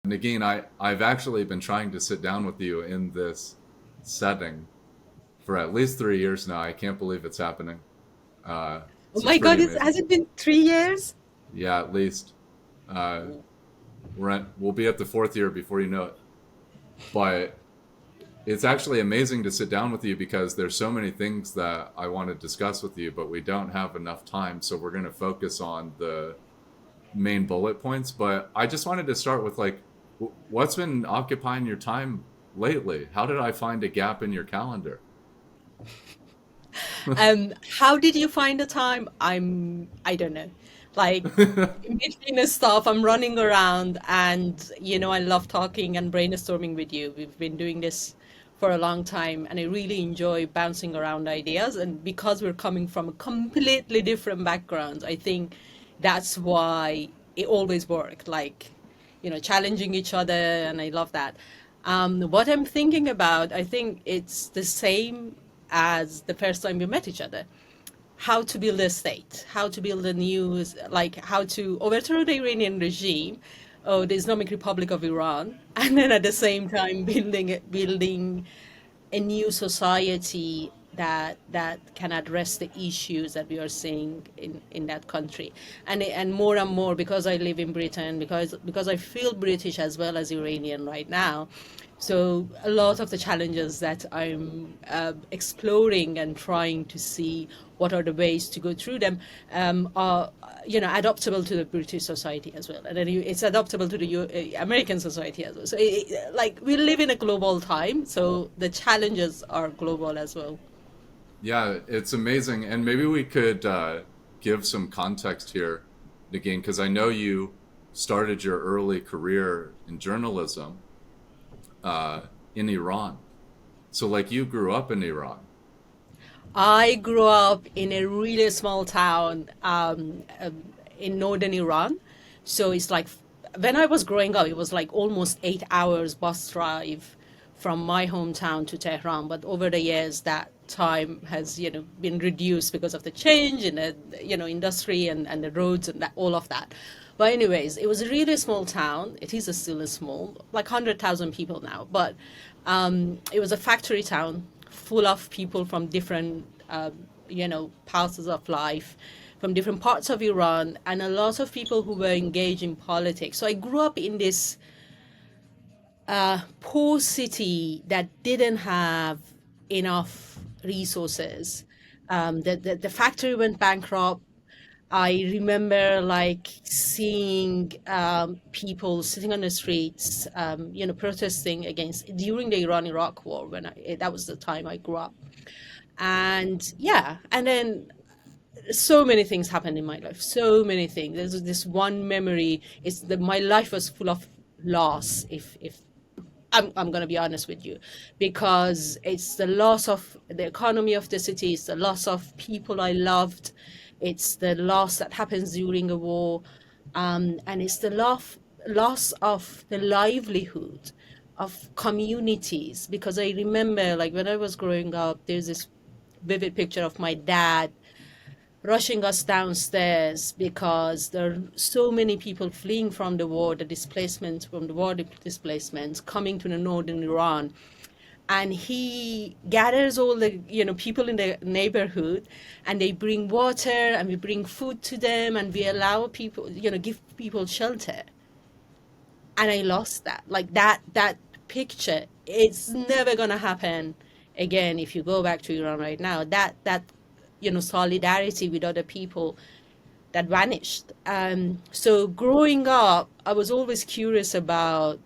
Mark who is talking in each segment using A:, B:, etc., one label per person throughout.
A: Negin, I've actually been trying to sit down with you in this setting for at least 3 years now. I can't believe it's happening.
B: Oh
A: It's
B: my
A: pretty
B: God,
A: amazing.
B: has it been 3 years?
A: Yeah, at least. Uh, we'll be at the fourth year before you know it. But it's actually amazing to sit down with you because there's so many things that I want to discuss with you, but we don't have enough time. So we're going to focus on the main bullet points. But I just wanted to start with like, what's been occupying your time lately? How did I find a gap in your calendar?
B: How did you find the time? I don't know. Like in between the stuff, I'm running around and I love talking and brainstorming with you. We've been doing this for a long time and I really enjoy bouncing around ideas. And because we're coming from a completely different backgrounds, I think that's why it always worked. Like, challenging each other, and I love that. What I'm thinking about, I think it's the same as the first time we met each other. How to build a state, how to build a new, like how to overthrow the Iranian regime, or the Islamic Republic of Iran, and then at the same time building a new society that can address the issues that we are seeing in that country, and more and more because I live in Britain, because I feel British as well as Iranian right now. So a lot of the challenges that I'm exploring and trying to see what are the ways to go through them are adaptable to the British society as well, and then it's adaptable to the American society as well. So like we live in a global time, so the challenges are global as well.
A: Yeah, it's amazing. And maybe we could give some context here again, because I know you started your early career in journalism uh, in Iran. So, like, you grew up in Iran.
B: I grew up in a really small town in northern Iran. So it's like when I was growing up, it was like almost 8 hours bus drive from my hometown to Tehran. But over the years, that time has, been reduced because of the change in the, industry and the roads and that, all of that. But anyways, it was a really small town. It is still a small, like 100,000 people now. But it was a factory town full of people from different, parts of life, from different parts of Iran, and a lot of people who were engaged in politics. So I grew up in this poor city that didn't have enough resources. The factory went bankrupt. I remember like seeing people sitting on the streets, protesting against during the Iran-Iraq war when that was the time I grew up. And yeah, and then so many things happened in my life. So many things. There's this one memory. It's that my life was full of loss. If I'm going to be honest with you, because it's the loss of the economy of the city, it's the loss of people I loved, it's the loss that happens during a war, and it's the loss of the livelihood of communities. Because I remember, like when I was growing up, there's this vivid picture of my dad rushing us downstairs because there are so many people fleeing from the war, the displacement from the war displacements coming to the northern Iran. And he gathers all the people in the neighborhood, and they bring water and we bring food to them and we allow people, give people shelter. And I lost that. Like that picture, it's never gonna happen again if you go back to Iran right now. That solidarity with other people that vanished. So growing up, I was always curious about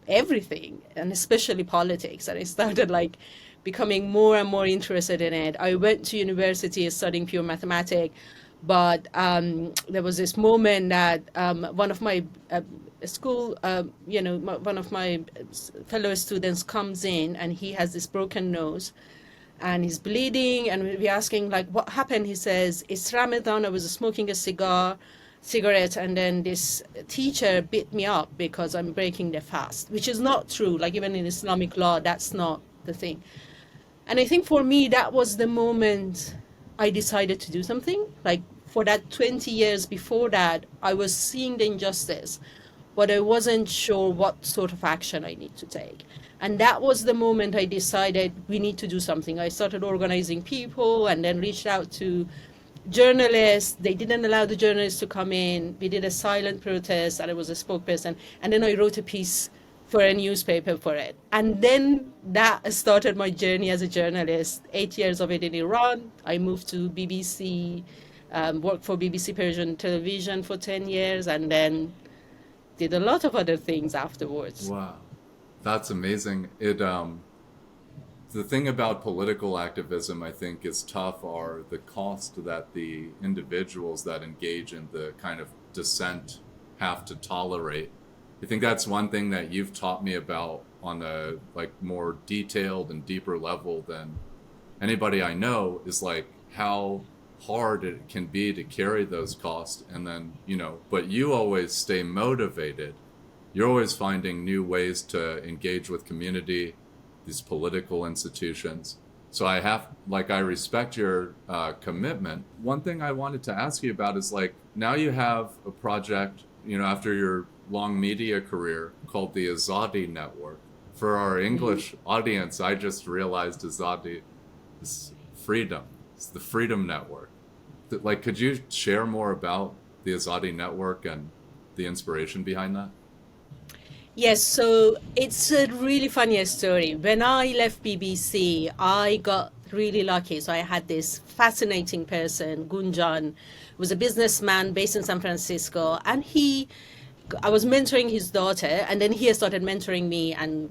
B: everything, and especially politics. And I started like becoming more and more interested in it. I went to university studying pure mathematics, but there was this moment that one of my school, one of my fellow students comes in and he has this broken nose and he's bleeding, and we're asking like what happened. He says it's Ramadan, I was smoking a cigarette, and then this teacher beat me up because I'm breaking the fast, which is not true. Like even in Islamic law, that's not the thing. And I think for me, that was the moment I decided to do something. Like for that 20 years before that, I was seeing the injustice, but I wasn't sure what sort of action I need to take. And that was the moment I decided we need to do something. I started organizing people and then reached out to journalists. They didn't allow the journalists to come in. We did a silent protest, and I was a spokesperson. And then I wrote a piece for a newspaper for it. And then that started my journey as a journalist. 8 years of it in Iran. I moved to BBC, worked for BBC Persian television for 10 years, and then did a lot of other things afterwards.
A: Wow, that's amazing. The thing about political activism, I think, is tough are the cost that the individuals that engage in the kind of dissent have to tolerate. I think that's one thing that you've taught me about on a like more detailed and deeper level than anybody I know, is like how hard it can be to carry those costs. And then, but you always stay motivated. You're always finding new ways to engage with community, these political institutions. So I respect your commitment. One thing I wanted to ask you about is like, now you have a project, after your long media career, called the Azadi Network. For our English audience, I just realized Azadi is freedom. It's the Freedom Network. Like, could you share more about the Azadi Network and the inspiration behind that?
B: Yes, so it's a really funny story. When I left BBC, I got really lucky. So I had this fascinating person, Gunjan, who was a businessman based in San Francisco, and I was mentoring his daughter, and then he started mentoring me and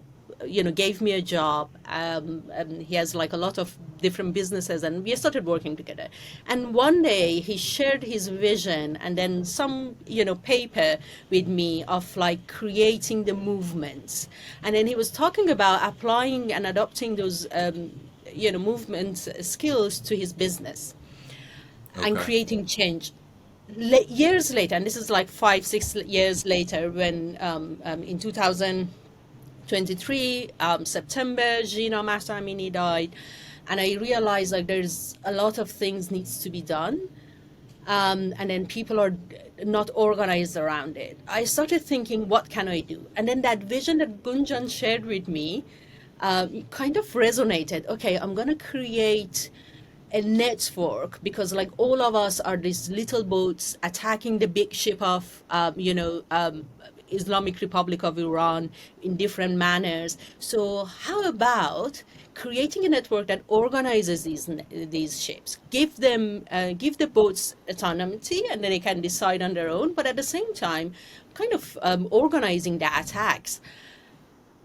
B: gave me a job. And he has like a lot of different businesses, and we started working together. And one day he shared his vision and then some paper with me of like creating the movements. And then he was talking about applying and adopting those movement skills to his business and
A: Okay.
B: creating change. Years later, and this is like 5 6 years later, when in 2023 September, Gina Mahsa Amini died, and I realized like there's a lot of things needs to be done, and then people are not organized around it. I started thinking, what can I do? And then that vision that Gunjan shared with me kind of resonated. Okay, I'm gonna create a network, because like all of us are these little boats attacking the big ship of Islamic Republic of Iran in different manners. So how about creating a network that organizes these ships, give the boats autonomy, and then they can decide on their own, but at the same time kind of organizing the attacks.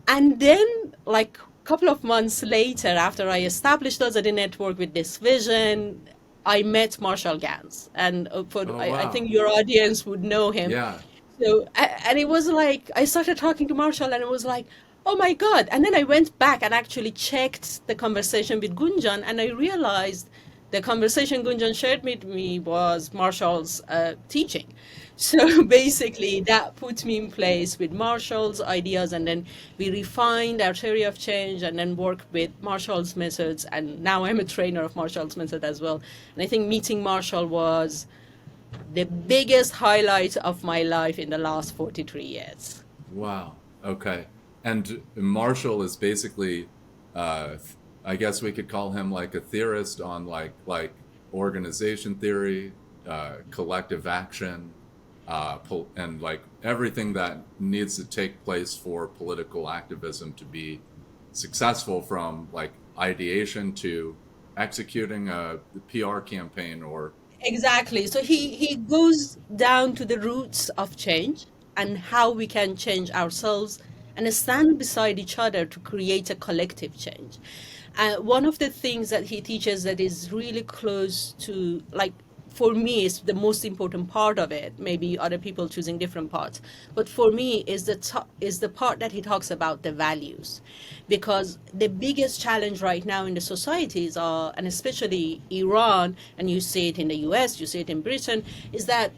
B: And then, like a couple of months later, after I established us at the network with this vision, I met Marshall Gans, and
A: Oh,
B: I
A: wow.
B: think your audience would know him.
A: Yeah.
B: So, and it was like, I started talking to Marshall, and it was like, oh my God. And then I went back and actually checked the conversation with Gunjan, and I realized the conversation Gunjan shared with me was Marshall's teaching. So basically, that put me in place with Marshall's ideas, and then we refined our theory of change and then worked with Marshall's methods. And now I'm a trainer of Marshall's method as well. And I think meeting Marshall was the biggest highlight of my life in the last 43 years.
A: Wow. Okay. And Marshall is basically, I guess we could call him like a theorist on like organization theory, collective action, and like everything that needs to take place for political activism to be successful, from like ideation to executing a PR campaign or.
B: Exactly. So he goes down to the roots of change and how we can change ourselves and stand beside each other to create a collective change. One of the things that he teaches that is really close to, like, for me, is the most important part of it. Maybe other people choosing different parts, but for me is the part that he talks about the values, because the biggest challenge right now in the societies are, and especially Iran, and you see it in the US, you see it in Britain, is that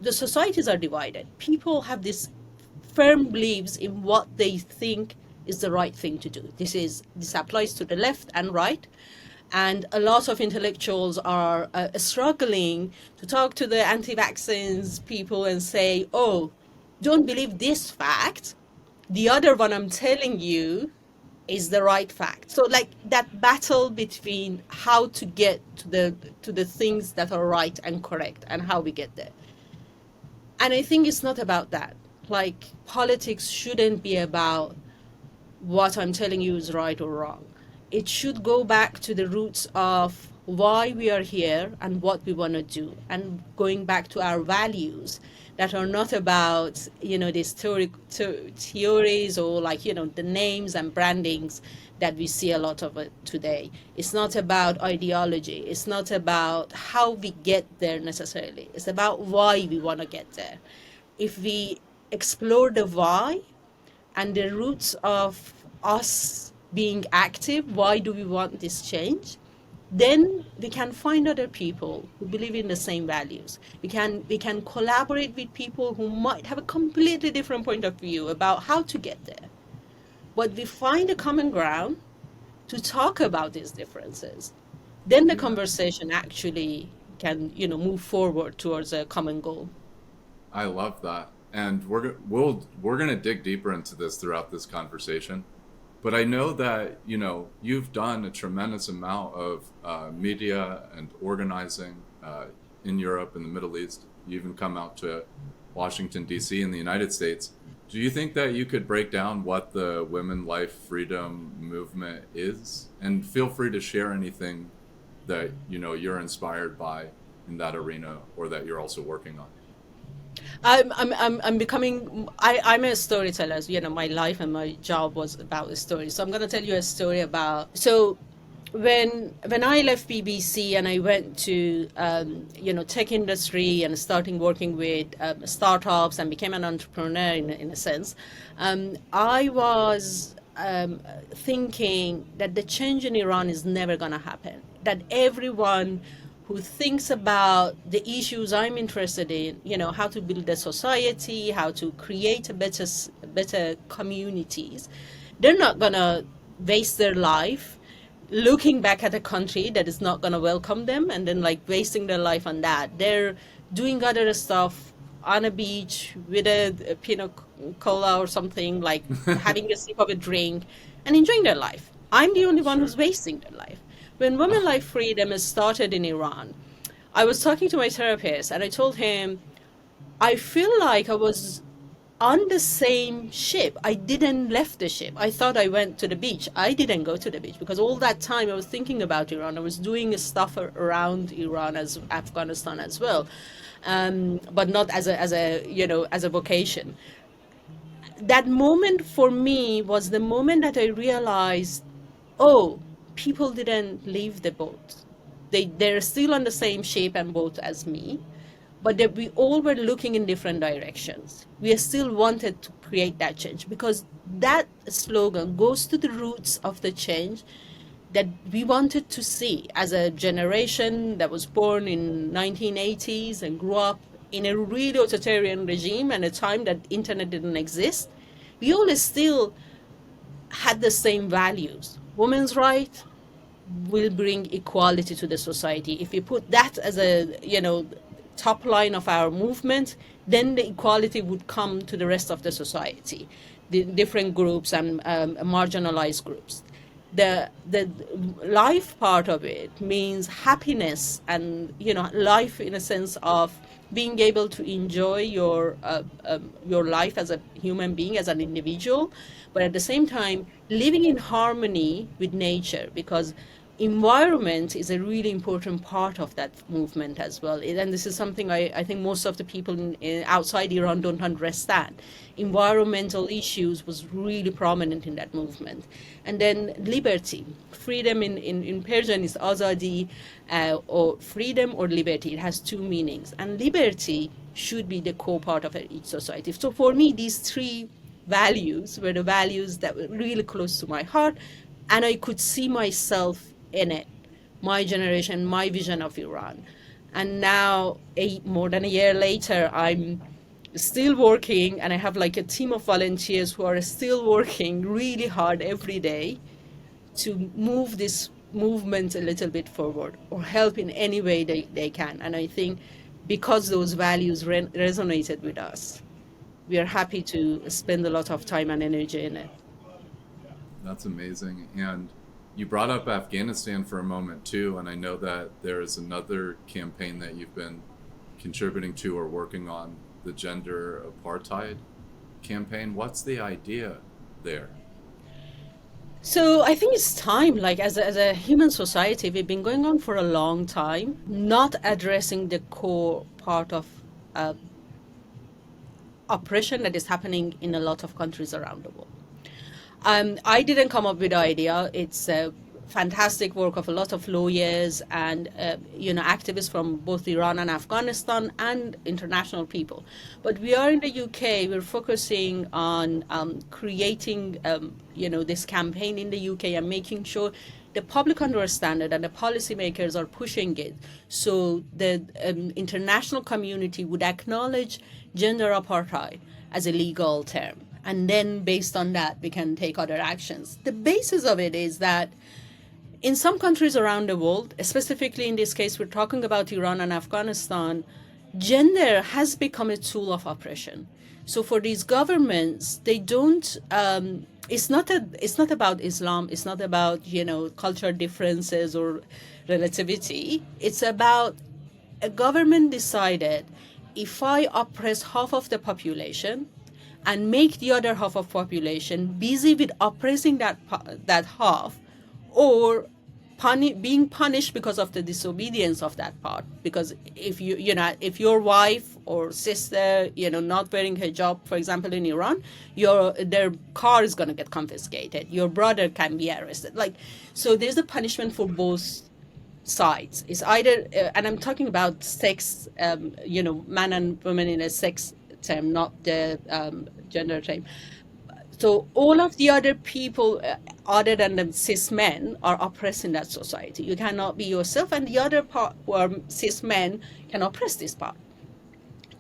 B: the societies are divided. People have this firm beliefs in what they think is the right thing to do. This applies to the left and right, and a lot of intellectuals are struggling to talk to the anti-vaccines people and say, oh, don't believe this fact, the other one I'm telling you is the right fact. So like that battle between how to get to the things that are right and correct and how we get there. And I think it's not about that. Like politics shouldn't be about what I'm telling you is right or wrong. It should go back to the roots of why we are here and what we want to do, and going back to our values that are not about, these theories or like, the names and brandings that we see a lot of it today. It's not about ideology. It's not about how we get there necessarily. It's about why we want to get there. If we explore the why, and the roots of us being active, why do we want this change, then we can find other people who believe in the same values. We can collaborate with people who might have a completely different point of view about how to get there, but we find a common ground to talk about these differences. Then the
A: Yeah,
B: conversation actually can, move forward towards a common goal.
A: I love that. And we're gonna dig deeper into this throughout this conversation. But I know that you've done a tremendous amount of media and organizing in Europe and the Middle East. You even come out to Washington D.C. in the United States. Do you think that you could break down what the women life freedom movement is? And feel free to share anything that you're inspired by in that arena or that you're also working on.
B: I'm becoming, I'm a storyteller. My life and my job was about a story. So I'm going to tell you a story about, so when I left BBC and I went to, tech industry and starting working with startups and became an entrepreneur in a sense, I was thinking that the change in Iran is never going to happen. That everyone who thinks about the issues I'm interested in, how to build a society, how to create better communities, they're not gonna waste their life looking back at a country that is not gonna welcome them and then like wasting their life on that. They're doing other stuff on a beach with a pina cola or something, like having a sip of a drink and enjoying their life. I'm the only one
A: Sure.
B: who's wasting their life. When Women Life Freedom started in Iran, I was talking to my therapist and I told him, I feel like I was on the same ship. I didn't left the ship. I thought I went to the beach. I didn't go to the beach because all that time I was thinking about Iran. I was doing stuff around Iran as Afghanistan as well, but not as a vocation. That moment for me was the moment that I realized, oh, people didn't leave the boat. They're still on the same shape and boat as me, but that we all were looking in different directions. We still wanted to create that change because that slogan goes to the roots of the change that we wanted to see as a generation that was born in 1980s and grew up in a really authoritarian regime and a time that internet didn't exist. We all still had the same values. Women's right will bring equality to the society. If we put that as a top line of our movement, then the equality would come to the rest of the society, the different groups and marginalized groups. The life part of it means happiness and life in a sense of being able to enjoy your life as a human being, as an individual, but at the same time living in harmony with nature, because environment is a really important part of that movement as well. And this is something I think most of the people outside Iran don't understand. Environmental issues was really prominent in that movement. And then liberty, freedom in Persian is azadi, or freedom or liberty. It has two meanings. And liberty should be the core part of each society. So for me, these three values were the values that were really close to my heart, and I could see myself in it, my generation, my vision of Iran. And now, more than a year later, I'm still working, and I have like a team of volunteers who are still working really hard every day to move this movement a little bit forward or help in any way they can. And I think because those values resonated with us. we are happy to spend a lot of time and energy in it.
A: That's amazing. And you brought up Afghanistan for a moment too, and I know that there is another campaign that you've been contributing to or working on, the gender apartheid campaign. What's the idea there?
B: So I think it's time, like as a human society, we've been going on for a long time, not addressing the core part of uh, oppression that is happening in a lot of countries around the world. I didn't come up with the idea. It's a fantastic work of a lot of lawyers and activists from both Iran and Afghanistan and international people. But we are in the UK. We're focusing on creating this campaign in the UK and making sure the public understand it and the policymakers are pushing it, so the international community would acknowledge gender apartheid as a legal term. And then based on that, we can take other actions. The basis of it is that in some countries around the world, specifically in this case, we're talking about Iran and Afghanistan, gender has become a tool of oppression. So for these governments, they don't. It's not about Islam. It's not about cultural differences or relativity. It's about a government decided, if I oppress half of the population and make the other half of population busy with oppressing that half, or being punished because of the disobedience of that part. Because if your wife or sister not wearing hijab, for example, in Iran, their car is going to get confiscated, your brother can be arrested. So there's a punishment for both sides. It's either and I'm talking about sex, man and woman in a sex term, not the gender term. So all of the other people, other than the cis men, are oppressed in that society. You cannot be yourself, and the other part, who are cis men, can oppress this part.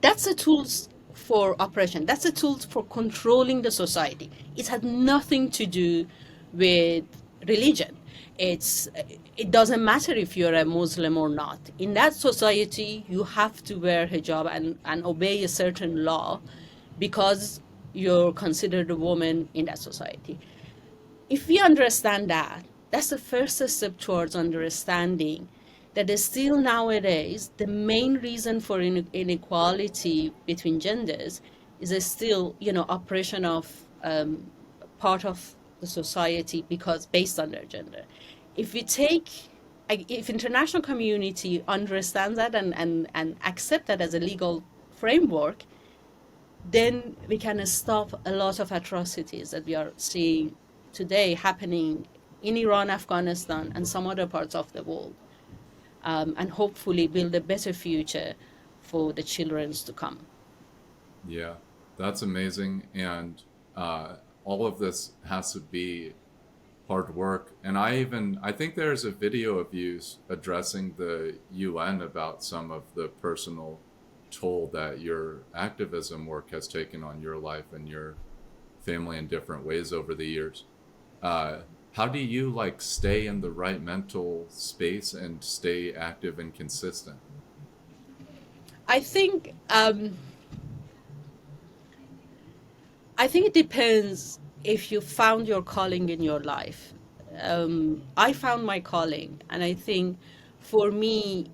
B: That's a tool for oppression. That's a tool for controlling the society. It had nothing to do with religion. It doesn't matter if you're a Muslim or not. In that society, you have to wear hijab and obey a certain law because you're considered a woman in that society. If we understand that, that's the first step towards understanding that is still nowadays the main reason for inequality between genders is still, oppression of part of the society because based on their gender. If international community understands that and accept that as a legal framework, then we can stop a lot of atrocities that we are seeing today happening in Iran, Afghanistan, and some other parts of the world, and hopefully build a better future for the children to come.
A: Yeah, that's amazing. And all of this has to be hard work. And I think there's a video of you addressing the UN about some of the personal toll that your activism work has taken on your life and your family in different ways over the years. How do you stay in the right mental space and stay active and consistent?
B: I think it depends if you found your calling in your life. I found my calling, and I think for me,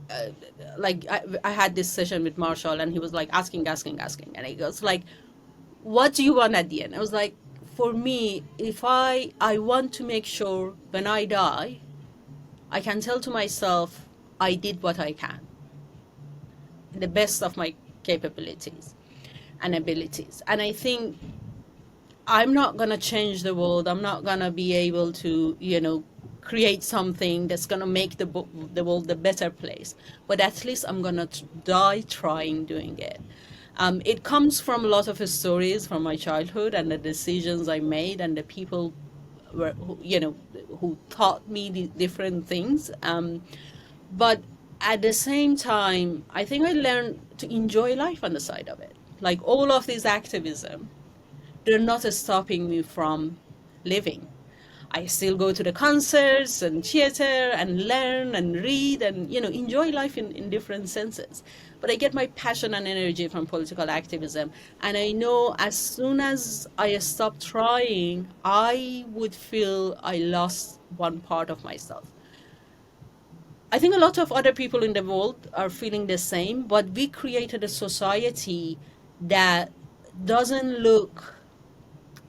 B: I had this session with Marshall, and he was asking, and he goes what do you want at the end? I was like, for me, if I want to make sure when I die, I can tell to myself, I did what I can, the best of my capabilities and abilities. And I think I'm not going to change the world. I'm not going to be able to, create something that's going to make the world a better place. But at least I'm going to die trying doing it. It comes from a lot of stories from my childhood and the decisions I made and the people who taught me the different things. But at the same time, I think I learned to enjoy life on the side of it. Like all of this activism, they're not stopping me from living. I still go to the concerts and theater and learn and read and, enjoy life in different senses. But I get my passion and energy from political activism. And I know as soon as I stop trying, I would feel I lost one part of myself. I think a lot of other people in the world are feeling the same, but we created a society that doesn't look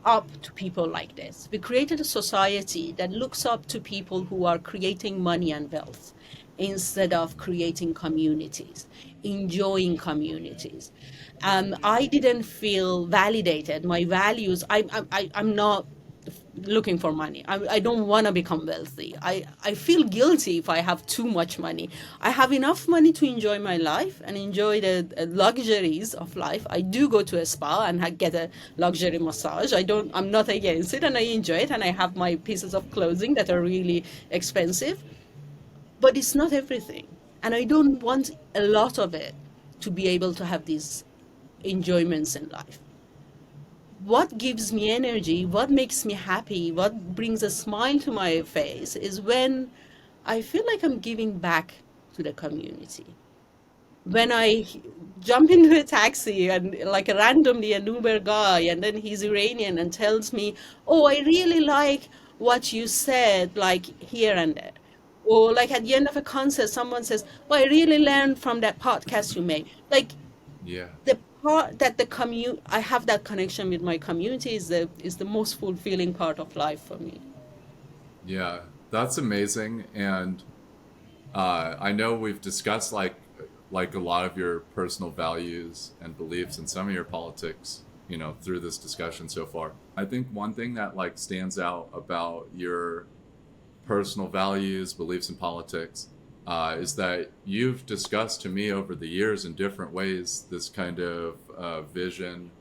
B: up to people like this. We created a society that looks up to people who are creating money and wealth instead of creating communities, enjoying communities. I didn't feel validated. My values, I'm not looking for money. I don't want to become wealthy. I feel guilty if I have too much money. I have enough money to enjoy my life and enjoy the luxuries of life. I do go to a spa and get a luxury massage. I'm not against it, and I enjoy it, and I have my pieces of clothing that are really expensive, but it's not everything. And I don't want a lot of it to be able to have these enjoyments in life. What gives me energy, what makes me happy, what brings a smile to my face is when I feel like I'm giving back to the community. When I jump into a taxi and like randomly an Uber guy, and then he's Iranian and tells me, "Oh, I really like what you said, like here and there." Or like at the end of a concert, someone says, "Oh, I really learned from that podcast you made." Like
A: Yeah.
B: the part that I have that connection with my community is the most fulfilling part of life for me.
A: Yeah, that's amazing. And I know we've discussed like a lot of your personal values and beliefs and some of your politics, through this discussion so far. I think one thing that like stands out about your personal values, beliefs, and politics is that you've discussed to me over the years in different ways this kind of vision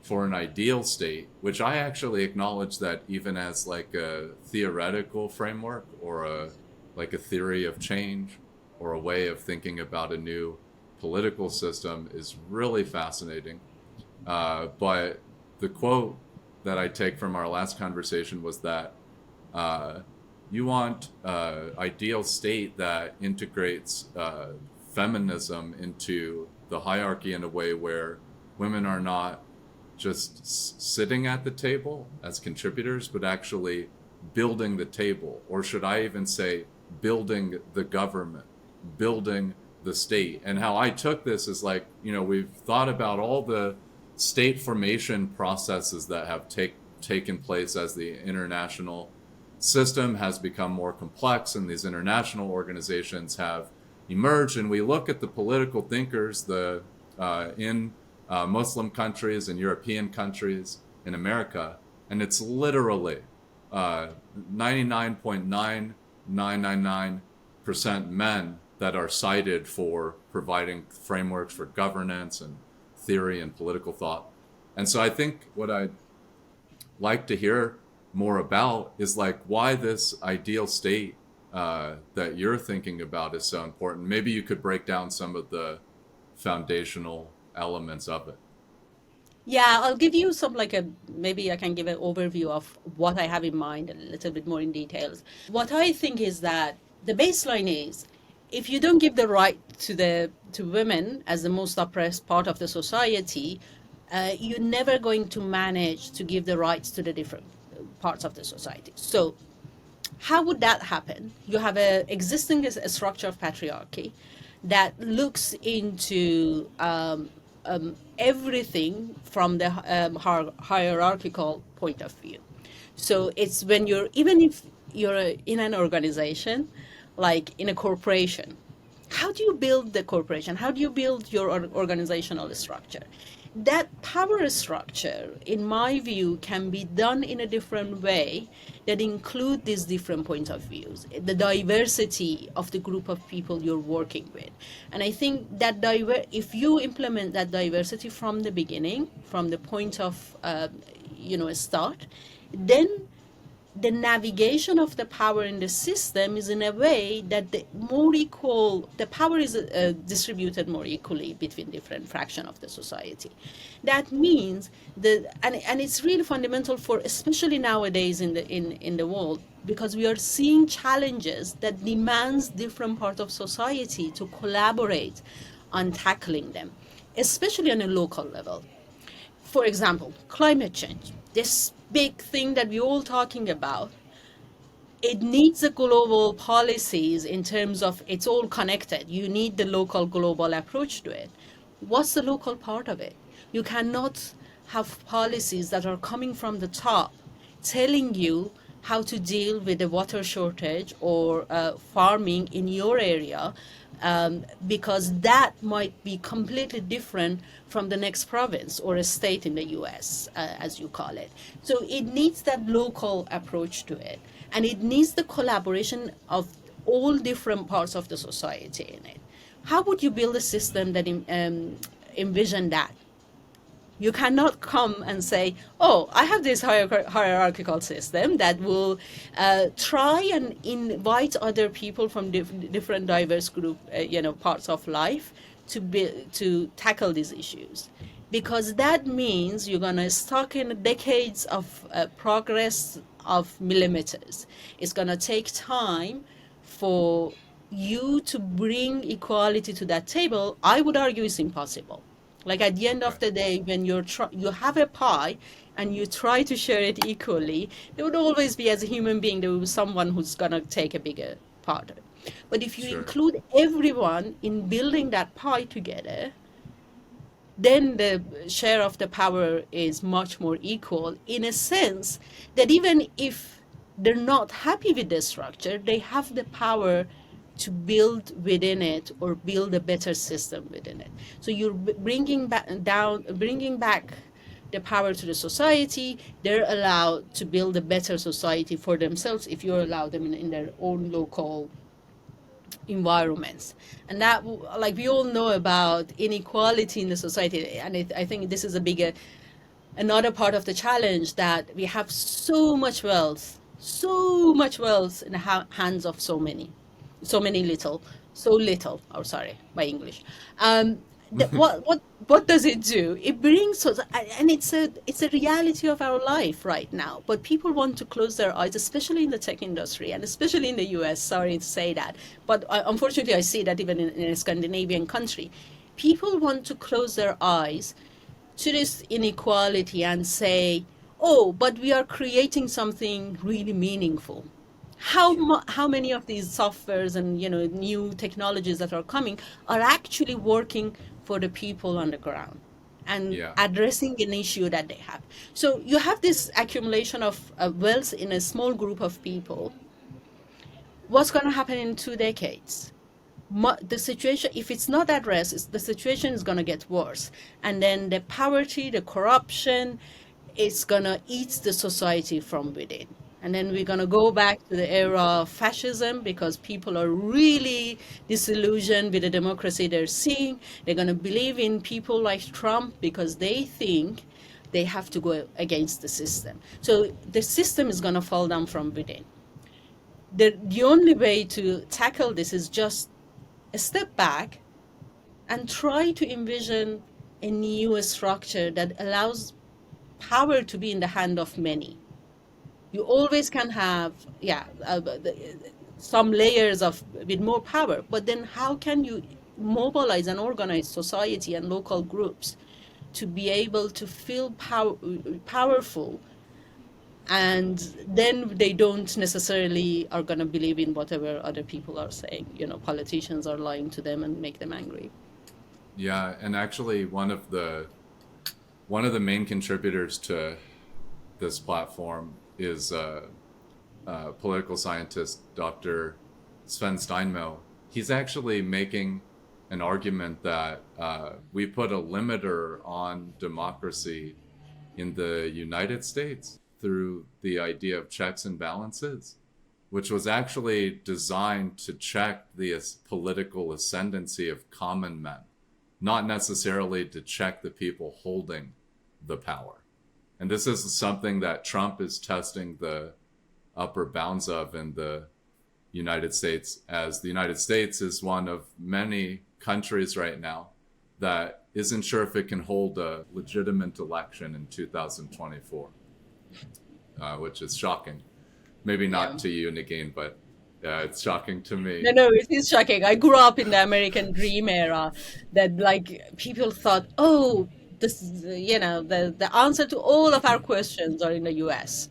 A: for an ideal state, which I actually acknowledge that even as like a theoretical framework or like a theory of change or a way of thinking about a new political system is really fascinating. But the quote that I take from our last conversation was that you want ideal state that integrates feminism into the hierarchy in a way where women are not just sitting at the table as contributors, but actually building the table, or should I even say building the government, building the state. And how I took this is like, we've thought about all the state formation processes that have taken place as the international system has become more complex and these international organizations have emerged. And we look at the political thinkers in Muslim countries and European countries in America, and it's literally 99.9999% men that are cited for providing frameworks for governance and theory and political thought. And so I think what I'd like to hear more about is like why this ideal state that you're thinking about is so important. Maybe you could break down some of the foundational elements of it.
B: Yeah, I'll give you maybe I can give an overview of what I have in mind a little bit more in details. What I think is that the baseline is if you don't give the right to women as the most oppressed part of the society, you're never going to manage to give the rights to the different parts of the society. So how would that happen? You have a existing structure of patriarchy that looks into everything from the hierarchical point of view. So it's when even if you're in an organization, like in a corporation, how do you build the corporation? How do you build your organizational structure? That power structure, in my view, can be done in a different way that include these different points of views, the diversity of the group of people you're working with. And I think that if you implement that diversity from the beginning, from the point of start, then the navigation of the power in the system is in a way that the power is distributed more equally between different fraction of the society. That means and it's really fundamental for, especially nowadays in the world, because we are seeing challenges that demands different parts of society to collaborate on tackling them, especially on a local level. For example, climate change, this big thing that we're all talking about, it needs a global policies in terms of it's all connected. You need the local global approach to it. What's the local part of it? You cannot have policies that are coming from the top telling you how to deal with the water shortage or farming in your area, because that might be completely different from the next province or a state in the US, as you call it. So it needs that local approach to it. And it needs the collaboration of all different parts of the society in it. How would you build a system that envision that? You cannot come and say, "Oh, I have this hierarchical system that will try and invite other people from different diverse group, parts of life to tackle these issues," because that means you're gonna stuck in decades of progress of millimeters. It's gonna take time for you to bring equality to that table. I would argue it's impossible. Like at the end
A: Okay.
B: of the day, when you have a pie and you try to share it equally, there would always be, as a human being, there will be someone who's gonna take a bigger part of it. But if you
A: Sure.
B: include everyone in building that pie together, then the share of the power is much more equal, in a sense that even if they're not happy with the structure, they have the power to build within it or build a better system within it. So you're bringing back the power to the society. They're allowed to build a better society for themselves if you allow them in their own local environments. And that, like, we all know about inequality in the society, and I think this is another part of the challenge, that we have so much wealth in the hands of so little. Oh, sorry, my English. What does it do? It brings us, and it's a reality of our life right now. But people want to close their eyes, especially in the tech industry, and especially in the U.S. Sorry to say that, but unfortunately, I see that even in a Scandinavian country, people want to close their eyes to this inequality and say, "Oh, but we are creating something really meaningful." How many of these softwares and new technologies that are coming are actually working for the people on the ground and
A: Yeah.
B: addressing an issue that they have? So you have this accumulation of wealth in a small group of people. What's going to happen in 2 decades? The situation, if it's not addressed, the situation is going to get worse, and then the poverty, the corruption, it's going to eat the society from within. And then we're going to go back to the era of fascism, because people are really disillusioned with the democracy they're seeing. They're going to believe in people like Trump because they think they have to go against the system. So the system is going to fall down from within. The only way to tackle this is just a step back and try to envision a new structure that allows power to be in the hand of many. You always can have, some layers of with more power, but then how can you mobilize and organize society and local groups to be able to feel powerful, and then they don't necessarily are going to believe in whatever other people are saying. Politicians are lying to them and make them angry.
A: Yeah, and actually one of the main contributors to this platform is political scientist Dr. Sven Steinmel. He's actually making an argument that we put a limiter on democracy in the United States through the idea of checks and balances, which was actually designed to check the political ascendancy of common men, not necessarily to check the people holding the power. And this is something that Trump is testing the upper bounds of in the United States, as the United States is one of many countries right now that isn't sure if it can hold a legitimate election in 2024, which is shocking. Maybe
B: Yeah.
A: not to you, Negin, but it's shocking to me.
B: No, no, it is shocking. I grew up in the American Dream era, that like people thought, oh, this is, the answer to all of our questions are in the US.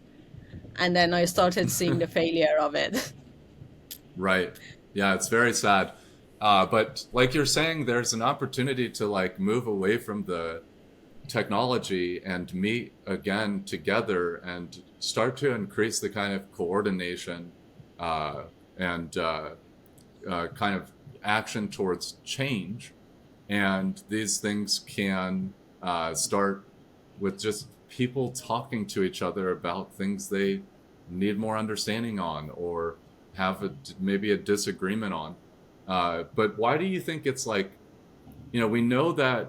B: And then I started seeing the failure of it.
A: Right. Yeah, it's very sad. But like you're saying, there's an opportunity to like move away from the technology and meet again together and start to increase the kind of coordination uh, and kind of action towards change. And these things can start with just people talking to each other about things they need more understanding on or have maybe a disagreement on. But why do you think it's like, we know that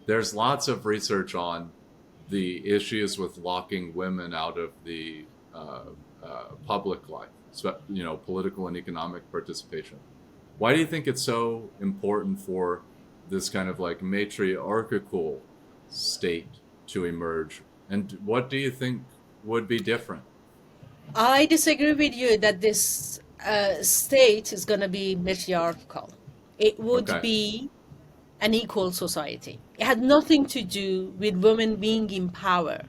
A: there's lots of research on the issues with locking women out of the public life, political and economic participation. Why do you think it's so important for this kind of like matriarchal state to emerge? And what do you think would be different?
B: I disagree with you that this state is going to be matriarchal. It would
A: Okay.
B: be an equal society. It had nothing to do with women being in power.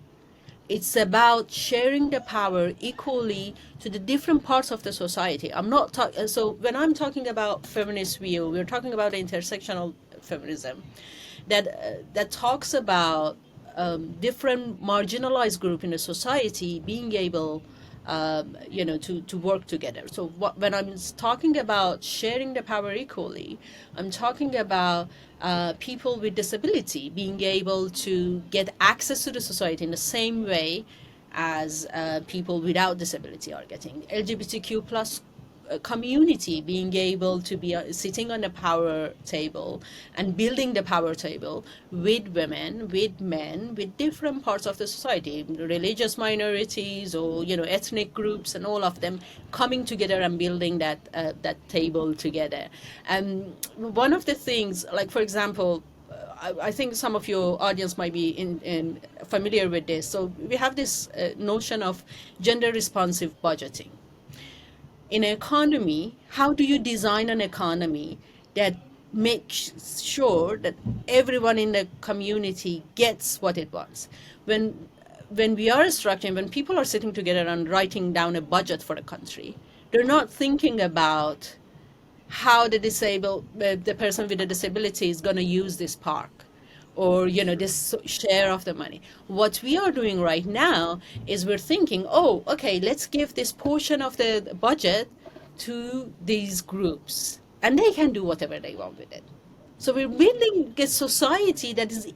B: It's about sharing the power equally to the different parts of the society. I'm not talking, so when I'm talking about feminist view, we're talking about intersectional feminism that talks about different marginalized group in a society being able to work together. So when I'm talking about sharing the power equally, I'm talking about people with disability being able to get access to the society in the same way as people without disability are getting. LGBTQ plus community being able to be sitting on the power table and building the power table with women, with men, with different parts of the society, religious minorities or ethnic groups, and all of them coming together and building that table together. And one of the things, like for example, I think some of your audience might be in familiar with this. So we have this notion of gender responsive budgeting in an economy. How do you design an economy that makes sure that everyone in the community gets what it wants? When we are structuring, when people are sitting together and writing down a budget for a country, they're not thinking about how the person with a disability is going to use this park, or this share of the money. What we are doing right now is we're thinking, oh, okay, let's give this portion of the budget to these groups and they can do whatever they want with it. So we're building a society that is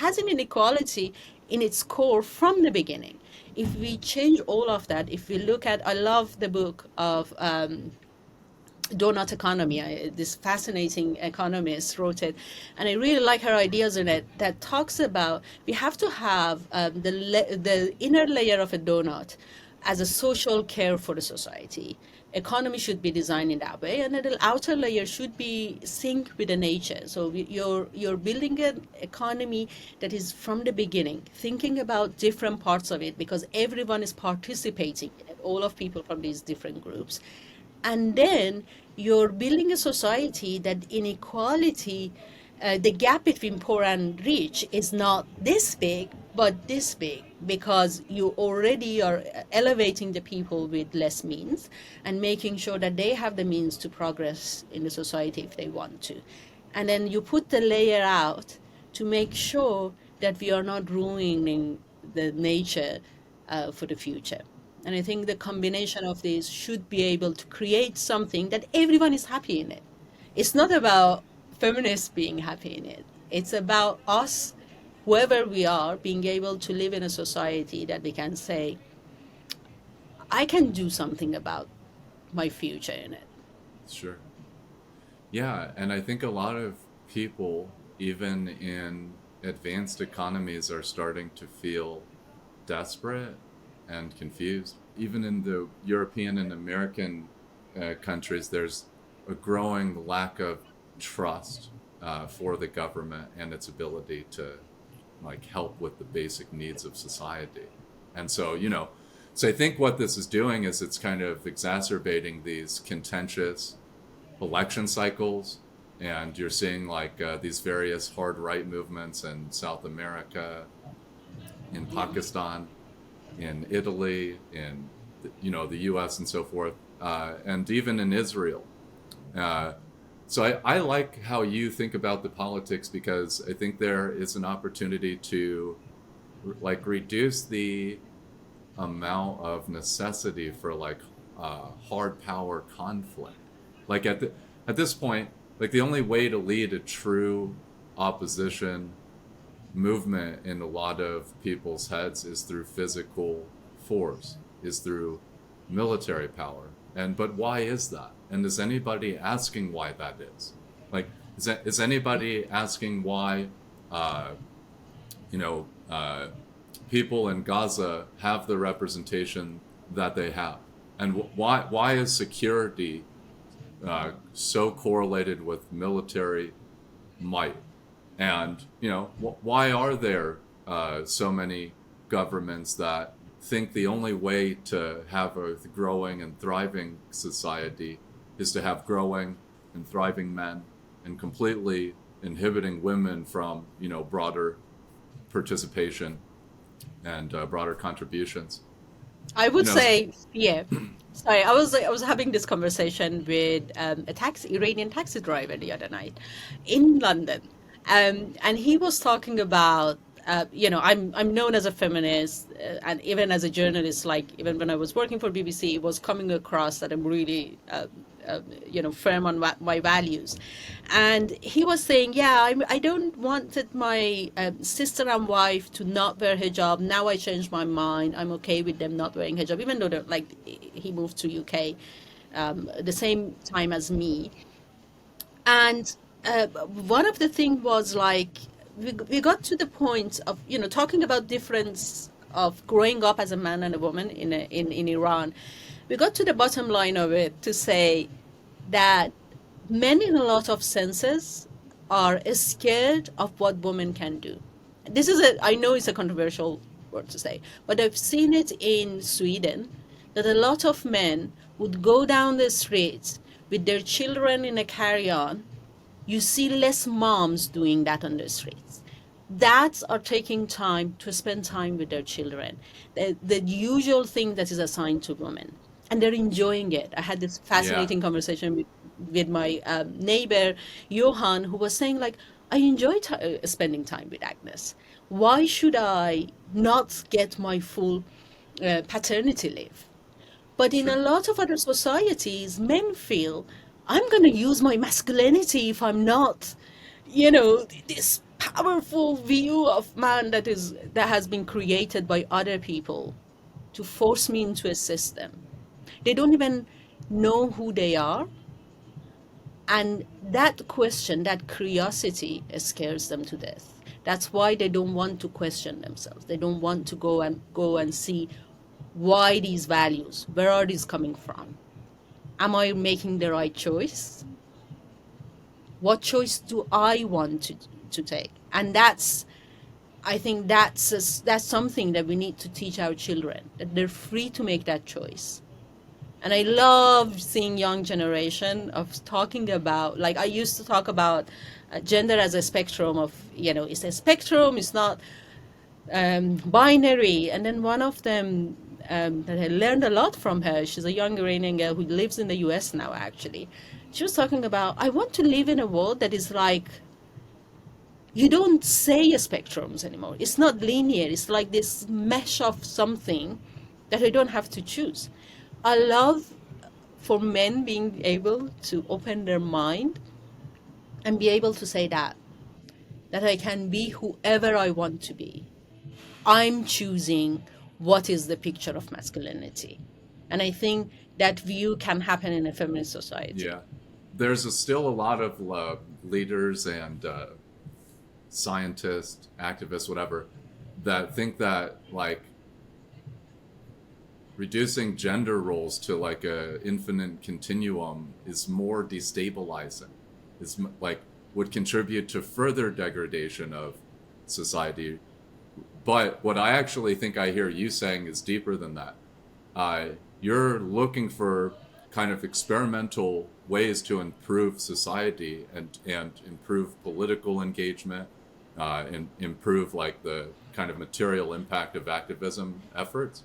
B: has an inequality in its core from the beginning. If we change all of that, if we look at, I love the book of donut economy. This fascinating economist wrote it, and I really like her ideas in it. That talks about we have to have the inner layer of a donut as a social care for the society. Economy should be designed in that way, and then the outer layer should be sync with the nature. So you're building an economy that is from the beginning thinking about different parts of it, because everyone is participating in it, all of people from these different groups. And then you're building a society that inequality, the gap between poor and rich is not this big, but this big, because you already are elevating the people with less means and making sure that they have the means to progress in the society if they want to. And then you put the layer out to make sure that we are not ruining the nature for the future. And I think the combination of these should be able to create something that everyone is happy in it. It's not about feminists being happy in it. It's about us, whoever we are, being able to live in a society that we can say, I can do something about my future in it.
A: Sure. Yeah, and I think a lot of people, even in advanced economies, are starting to feel desperate and confused. Even in the European and American countries, there's a growing lack of trust for the government and its ability to like help with the basic needs of society. And so, so I think what this is doing is it's kind of exacerbating these contentious election cycles. And you're seeing like these various hard right movements in South America, in Pakistan, in Italy, in the U.S. and so forth, and even in Israel. So I like how you think about the politics, because I think there is an opportunity to like reduce the amount of necessity for like hard power conflict. Like at this point, like the only way to lead a true opposition movement in a lot of people's heads is through physical force, is through military power. But why is that? And is anybody asking why that is? Like, is anybody asking why, people in Gaza have the representation that they have, and why is security so correlated with military might? And why are there so many governments that think the only way to have a growing and thriving society is to have growing and thriving men, and completely inhibiting women from broader participation and broader contributions?
B: I would say, yeah. Sorry, I was having this conversation with Iranian taxi driver the other night in London, and he was talking about, I'm known as a feminist, and even as a journalist. Like even when I was working for BBC, it was coming across that I'm really firm on my values. And he was saying, yeah, I don't wanted my sister and wife to not wear hijab. Now I changed my mind. I'm okay with them not wearing hijab, even though he moved to UK the same time as me. And one of the things was like, we got to the point of talking about difference of growing up as a man and a woman in Iran. We got to the bottom line of it to say that men in a lot of senses are scared of what women can do. I know it's a controversial word to say, but I've seen it in Sweden, that a lot of men would go down the streets with their children in a carry-on. You see less moms doing that on the streets. Dads are taking time to spend time with their children, the usual thing that is assigned to women, and they're enjoying it. I had this fascinating conversation with my neighbor, Johan, who was saying, like, I enjoy spending time with Agnes. Why should I not get my full paternity leave? But in a lot of other societies, men feel, I'm going to use my masculinity if I'm not, this powerful view of man that has been created by other people to force me into a system. They don't even know who they are. And that question, that curiosity scares them to death. That's why they don't want to question themselves. They don't want to go and see why these values, where are these coming from? Am I making the right choice? What choice do I want to take? And I think that's something that we need to teach our children, that they're free to make that choice. And I love seeing young generation of talking about, like I used to talk about gender as a spectrum of, it's a spectrum, it's not binary. And then one of them that I learned a lot from her, she's a young Iranian girl who lives in the US now, actually. She was talking about, I want to live in a world that is like, you don't say spectrums anymore. It's not linear. It's like this mesh of something that I don't have to choose. I love for men being able to open their mind and be able to say that I can be whoever I want to be. I'm choosing what is the picture of masculinity. And I think that view can happen in a feminist society.
A: Yeah. There's still a lot of leaders and scientists, activists, whatever, that think that like reducing gender roles to like a infinite continuum is more destabilizing. Like would contribute to further degradation of society. But what I actually think I hear you saying is deeper than that. You're looking for kind of experimental ways to improve society and improve political engagement, and improve like the kind of material impact of activism efforts.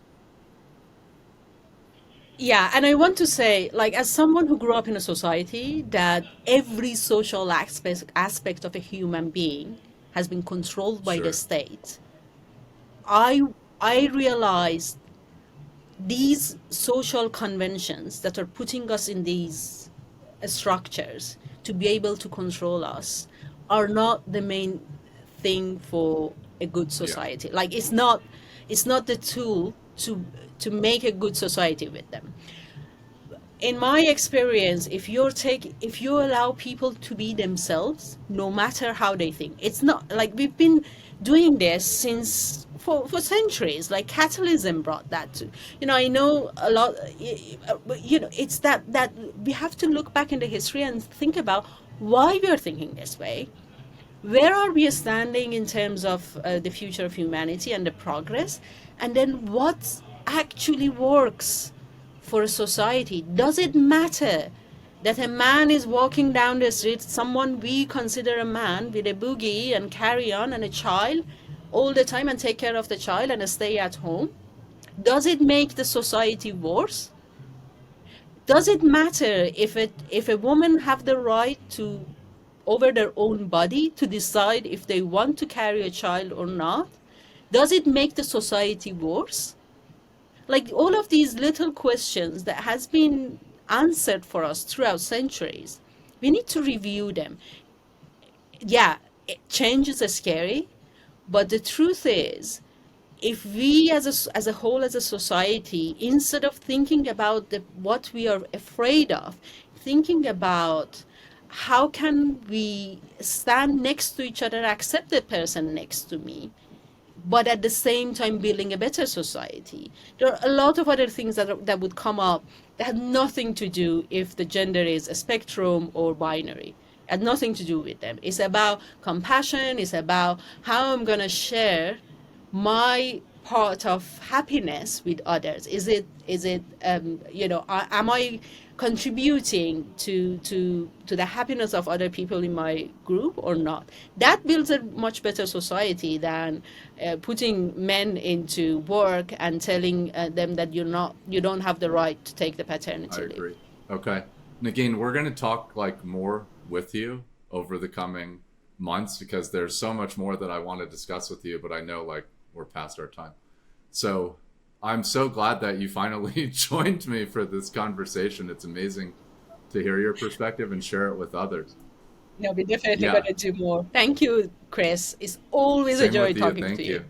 B: Yeah, and I want to say, like, as someone who grew up in a society that every social aspect of a human being has been controlled by the
A: Sure.
B: state, I I realized these social conventions that are putting us in these structures to be able to control us are not the main thing for a good
A: Yeah.
B: society. Like it's not the tool to make a good society with them. In my experience, if you allow people to be themselves, no matter how they think, it's not like we've been doing this since for centuries. Like capitalism brought that to, I know a lot, it's that we have to look back in the history and think about why we are thinking this way. Where are we standing in terms of the future of humanity and the progress, and then what actually works for a society? Does it matter that a man is walking down the street, someone we consider a man, with a boogie and carry on, and a child all the time, and take care of the child and stay at home? Does it make the society worse? Does it matter if a woman have the right to over their own body to decide if they want to carry a child or not? Does it make the society worse? Like all of these little questions that has been answered for us throughout centuries, we need to review them. Yeah, change is scary, but the truth is, if we as a whole, as a society, instead of thinking about what we are afraid of, thinking about how can we stand next to each other, accept the person next to me, but at the same time building a better society. There are a lot of other things that would come up that had nothing to do if the gender is a spectrum or binary. Had nothing to do with them. It's about compassion. It's about how I'm gonna share my part of happiness with others. Am I contributing to the happiness of other people in my group or not? That builds a much better society than putting men into work and telling them that you don't have the right to take the
A: I
B: paternity leave.
A: agree. Okay. Nagin, we're going to talk like more with you over the coming months because there's so much more that I want to discuss with you, but I know like we're past our time. So I'm so glad that you finally joined me for this conversation. It's amazing to hear your perspective and share it with others.
B: Yeah, we definitely
A: Yeah.
B: gonna do more. Thank you, Chris. It's always a
A: Same
B: joy
A: with you.
B: talking to
A: Thank
B: you.
A: you.